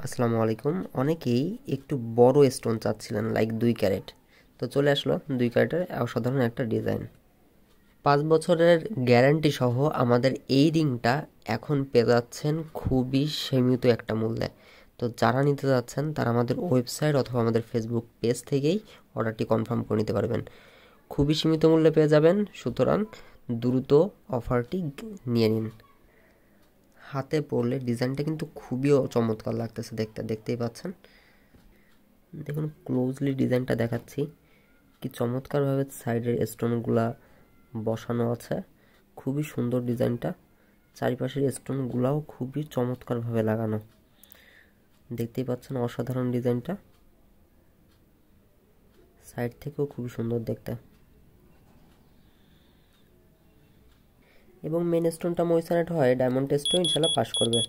আসসালামু আলাইকুম। অনেকেই একটু বড় স্টোন চাচ্ছিলেন, লাইক 2 ক্যারেট। তো চলে আসলো 2 ক্যারেটের অসাধারণ একটা ডিজাইন। 5 বছরের গ্যারান্টি সহ আমাদের এই রিংটা এখন পেয়ে যাচ্ছেন খুবই সীমিত একটা মূল্যে। তো যারা নিতে যাচ্ছেন তারা আমাদের ওয়েবসাইট অথবা আমাদের ফেসবুক পেজ থেকেই অর্ডারটি কনফার্ম করে নিতে পারবেন। খুবই সীমিত মূল্যে পেয়ে যাবেন, সুতরাং দ্রুত অফারটি নিয়ে নিন। হাতে পরলে ডিজাইনটা কিন্তু খুবই চমৎকার লাগতেছে দেখতেই পাচ্ছেন। দেখুন, ক্লোজলি ডিজাইনটা দেখাচ্ছি, কি চমৎকারভাবে সাইডের স্টোনগুলা বসানো আছে। খুবই সুন্দর ডিজাইনটা, চারিপাশের স্টোনগুলাও খুবই চমৎকারভাবে লাগানো। দেখতেই পাচ্ছেন অসাধারণ ডিজাইনটা, সাইড থেকেও খুবই সুন্দর দেখতে। এবং মেন স্টোনটা ময়সানেট হয়, ডায়মন্ড টেস্টও ইনশাল্লাহ পাস করবে।